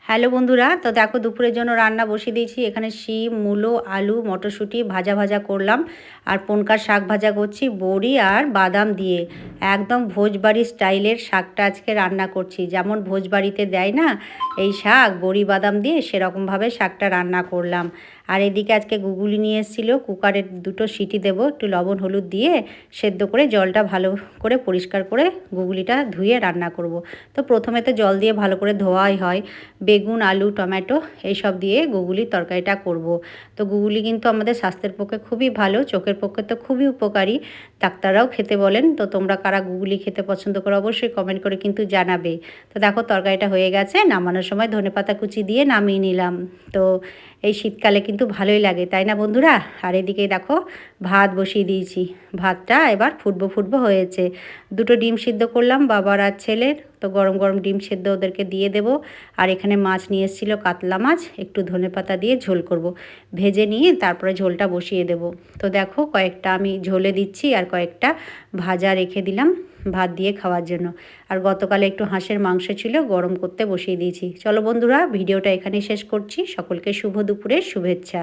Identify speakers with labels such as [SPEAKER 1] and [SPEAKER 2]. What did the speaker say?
[SPEAKER 1] Hello বন্ধুরা, তো দেখো দুপুরের জন্য রান্না বসিয়ে দিয়েছি। এখানে শিম, মূলো, আলু, মটরশুঁটি ভাজা ভাজা করলাম। আর পনকার শাক ভাজা করছি বড়ি আর বাদাম দিয়ে। একদম ভোজবাড়ি স্টাইলের শাকটা আজকে রান্না করছি। যেমন ভোজবাড়িতে দেয় না এই শাক বড়ি বাদাম দিয়ে, সেরকমভাবে শাকটা রান্না করলাম। আর এদিকে আজকে গুগুলি নিয়ে এসেছিলো, কুকারে 2টো সিটি দেবো, একটু লবণ হলুদ দিয়ে সেদ্ধ করে জলটা ভালো করে পরিষ্কার করে গুগুলিটা ধুয়ে রান্না করব। তো প্রথমে তো জল দিয়ে ভালো করে ধোয়াই হয়। বেগুন, আলু, টমেটো এইসব দিয়ে গুগুলির তরকারিটা করব। তো গুগুলি কিন্তু আমাদের স্বাস্থ্যের পক্ষে খুবই ভালো, চোখের পক্ষে তো খুবই উপকারী। ডাক্তাররাও খেতে বলেন। তো তোমরা কারা গুগুলি খেতে পছন্দ করো অবশ্যই কমেন্ট করে কিন্তু জানাবে। তো দেখো তরকারিটা হয়ে গেছে, নামানোর সময় ধনেপাতা কুচি দিয়ে নামিয়ে নিলাম। তো এই শীতকালে কিন্তু ভালোই লাগে, তাই না বন্ধুরা? আর এদিকে দেখো ভাত বসিয়ে দিয়েছি। ভাতটা এবার ফুটবো হয়েছে। 2টো ডিম সিদ্ধ করলাম বাবার আর ছেলের। তো গরম গরম ডিম সেদ্ধ ওদেরকে দিয়ে দেবো। আর এখানে মাছ নিয়ে এসেছিলো, কাতলা মাছ, একটু ধনেপাতা দিয়ে ঝোল করব। ভেজে নিয়ে তারপরে ঝোলটা বসিয়ে দেব। তো দেখো কয়েকটা আমি ঝোলে দিচ্ছি আর কয়েকটা ভাজা রেখে দিলাম ভাত দিয়ে খাওয়ার জন্য। আর গতকালে একটু হাঁসের মাংস ছিল, গরম করতে বসিয়ে দিয়েছি। চলো বন্ধুরা, ভিডিওটা এখানেই শেষ করছি। সকলকে শুভ দুপুরের শুভেচ্ছা।